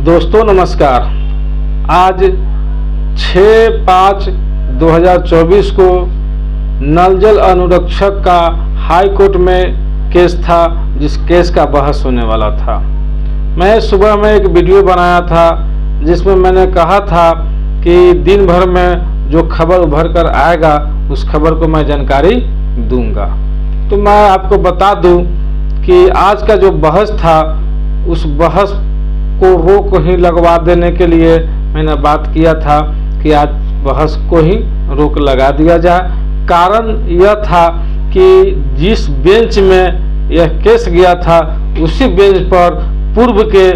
दोस्तों नमस्कार। आज 6/5/2024 को नल जल अनुरक्षक का हाई कोर्ट में केस था, जिस केस का बहस होने वाला था। मैं सुबह में एक वीडियो बनाया था जिसमें मैंने कहा था कि दिन भर में जो खबर उभर कर आएगा उस खबर को मैं जानकारी दूंगा। तो मैं आपको बता दूं कि आज का जो बहस था उस बहस को रोक ही लगवा देने के लिए मैंने बात किया था कि आज बहस को ही रोक लगा दिया जाए। कारण यह था कि जिस बेंच में यह केस गया था उसी बेंच पर पूर्व के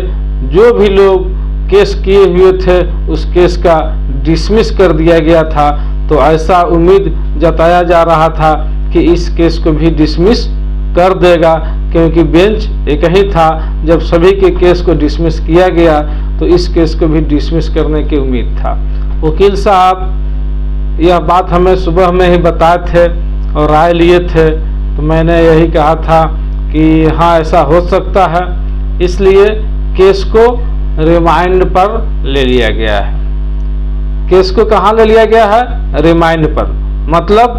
जो भी लोग केस किए हुए थे उस केस का डिसमिस कर दिया गया था। तो ऐसा उम्मीद जताया जा रहा था कि इस केस को भी डिसमिस कर देगा, क्योंकि बेंच एक ही था। जब सभी के केस को डिसमिस किया गया तो इस केस को भी डिसमिस करने की उम्मीद था। वकील साहब यह बात हमें सुबह में ही बताए थे और राय लिए थे, तो मैंने यही कहा था कि हाँ ऐसा हो सकता है, इसलिए केस को रिमांड पर ले लिया गया है। केस को कहाँ ले लिया गया है? रिमांड पर, मतलब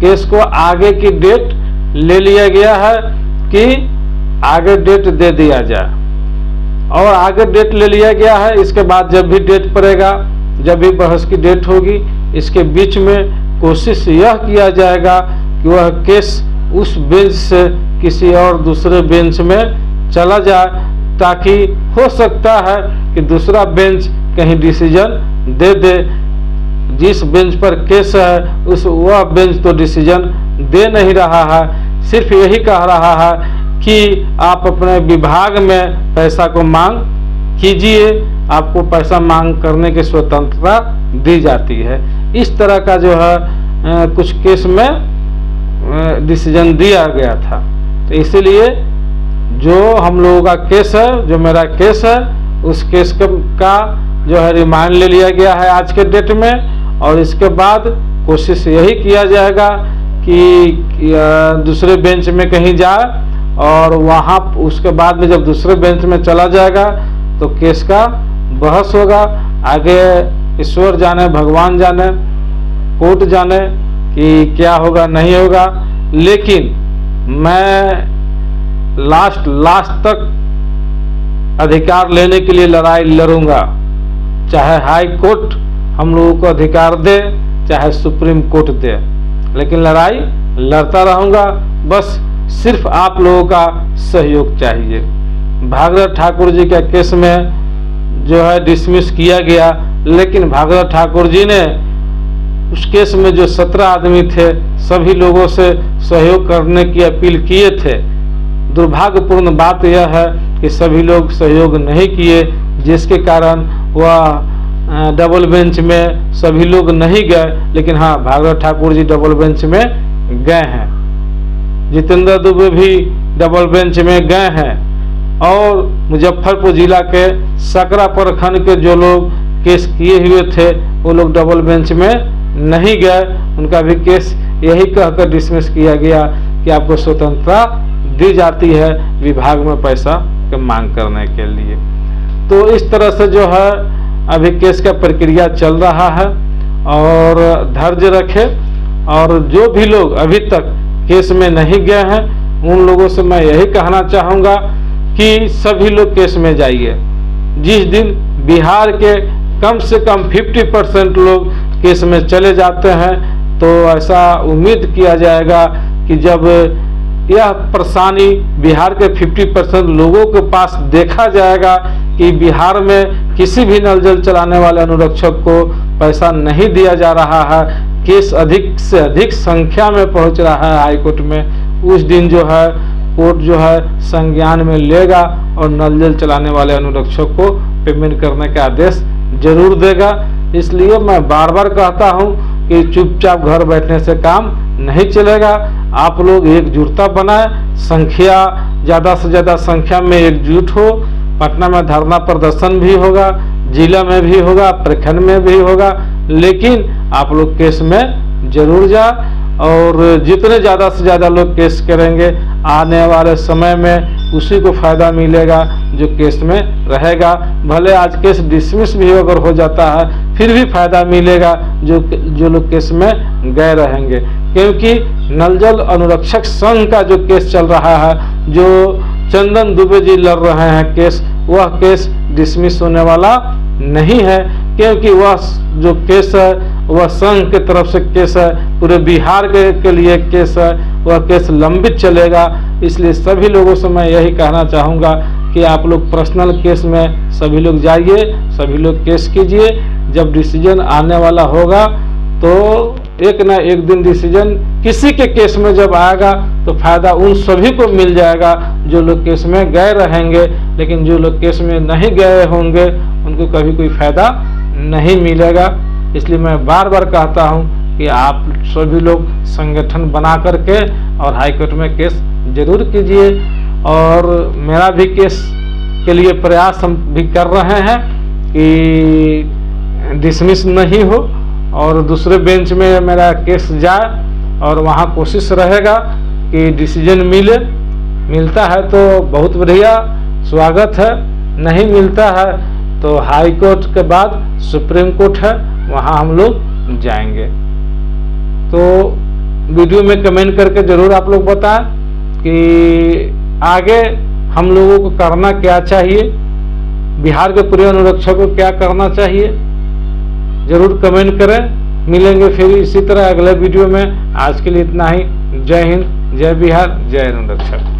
केस को आगे की डेट ले लिया गया है कि आगे डेट दे दिया जाए, और आगे डेट ले लिया गया है। इसके बाद जब भी डेट पड़ेगा, जब भी बहस की डेट होगी, इसके बीच में कोशिश यह किया जाएगा कि वह केस उस बेंच से किसी और दूसरे बेंच में चला जाए, ताकि हो सकता है कि दूसरा बेंच कहीं डिसीजन दे दे। जिस बेंच पर केस है वह बेंच तो डिसीजन दे नहीं रहा है, सिर्फ यही कह रहा है कि आप अपने विभाग में पैसा को मांग कीजिए, आपको पैसा मांग करने की स्वतंत्रता दी जाती है। इस तरह का जो है कुछ केस में डिसीजन दिया गया था। तो इसीलिए जो हम लोगों का केस है, जो मेरा केस है, उस केस का जो है रिमांड ले लिया गया है आज के डेट में। और इसके बाद कोशिश यही किया जाएगा कि दूसरे बेंच में कहीं जाए, और वहाँ उसके बाद में जब दूसरे बेंच में चला जाएगा तो केस का बहस होगा। आगे ईश्वर जाने, भगवान जाने, कोर्ट जाने कि क्या होगा नहीं होगा, लेकिन मैं लास्ट तक अधिकार लेने के लिए लड़ाई लड़ूंगा। चाहे हाई कोर्ट हम लोगों को अधिकार दे, चाहे सुप्रीम कोर्ट दे, लेकिन लड़ाई लड़ता रहूंगा। बस सिर्फ आप लोगों का सहयोग चाहिए। भागीरथ ठाकुर जी के केस में जो है डिसमिस किया गया, लेकिन भागीरथ ठाकुर जी ने उस केस में जो 17 आदमी थे सभी लोगों से सहयोग करने की अपील किए थे। दुर्भाग्यपूर्ण बात यह है कि सभी लोग सहयोग नहीं किए, जिसके कारण वह डबल बेंच में सभी लोग नहीं गए। लेकिन हाँ, भागीरथ ठाकुर जी डबल बेंच में गए हैं, जितेंद्र दुबे भी डबल बेंच में गए हैं, और मुजफ्फरपुर जिला के सकरा प्रखंड के जो लोग केस किए हुए थे वो लोग डबल बेंच में नहीं गए। उनका भी केस यही कहकर डिसमिस किया गया कि आपको स्वतंत्रता दी जाती है विभाग में पैसा की मांग करने के लिए। तो इस तरह से जो है अभी केस का प्रक्रिया चल रहा है, और धैर्य रखे। और जो भी लोग अभी तक केस में नहीं गए हैं उन लोगों से मैं यही कहना चाहूँगा कि सभी लोग केस में जाइए। जिस दिन बिहार के कम से कम 50% लोग केस में चले जाते हैं, तो ऐसा उम्मीद किया जाएगा कि जब यह परेशानी बिहार के 50% लोगों के पास देखा जाएगा कि बिहार में किसी भी नल जल चलाने वाले अनुरक्षक को पैसा नहीं दिया जा रहा है, केस अधिक से अधिक संख्या में पहुंच रहा है हाई कोर्ट में, उस दिन जो है कोर्ट जो है संज्ञान में लेगा और नल जल चलाने वाले अनुरक्षक को पेमेंट करने का आदेश जरूर देगा। इसलिए मैं बार बार कहता हूं कि चुपचाप घर बैठने से काम नहीं चलेगा। आप लोग एकजुटता बनाए, संख्या ज़्यादा से ज़्यादा संख्या में एकजुट हो। पटना में धरना प्रदर्शन भी होगा, जिला में भी होगा, प्रखंड में भी होगा, लेकिन आप लोग केस में जरूर जाए। और जितने ज़्यादा से ज़्यादा लोग केस करेंगे आने वाले समय में उसी को फ़ायदा मिलेगा जो केस में रहेगा। भले आज केस डिसमिस भी अगर हो जाता है फिर भी फ़ायदा मिलेगा जो लोग केस में गए रहेंगे, क्योंकि नल जल अनुरक्षक संघ का जो केस चल रहा है, जो चंदन दुबे जी लड़ रहे हैं केस, वह केस डिसमिस होने वाला नहीं है, क्योंकि वह जो केस है वह संघ के तरफ से केस है, पूरे बिहार के लिए केस है, वह केस लंबित चलेगा। इसलिए सभी लोगों से मैं यही कहना चाहूँगा कि आप लोग पर्सनल केस में सभी लोग जाइए, सभी लोग केस कीजिए। जब डिसीजन आने वाला होगा तो एक ना एक दिन डिसीजन किसी के केस में जब आएगा तो फायदा उन सभी को मिल जाएगा जो लोग केस में गए रहेंगे, लेकिन जो लोग केस में नहीं गए होंगे उनको कभी कोई फायदा नहीं मिलेगा। इसलिए मैं बार बार कहता हूं कि आप सभी लोग संगठन बना करके और हाई कोर्ट में केस जरूर कीजिए। और मेरा भी केस के लिए प्रयास हम भी कर रहे हैं कि डिसमिस नहीं हो और दूसरे बेंच में मेरा केस जाए, और वहाँ कोशिश रहेगा कि डिसीजन मिलता है तो बहुत बढ़िया, स्वागत है, नहीं मिलता है तो हाई कोर्ट के बाद सुप्रीम कोर्ट है, वहाँ हम लोग जाएंगे। तो वीडियो में कमेंट करके ज़रूर आप लोग बताएं कि आगे हम लोगों को करना क्या चाहिए, बिहार के पूरे अनुरक्षक को क्या करना चाहिए, ज़रूर कमेंट करें। मिलेंगे फिर इसी तरह अगले वीडियो में। आज के लिए इतना ही। जय हिंद, जय बिहार, जय अनुरक्षक।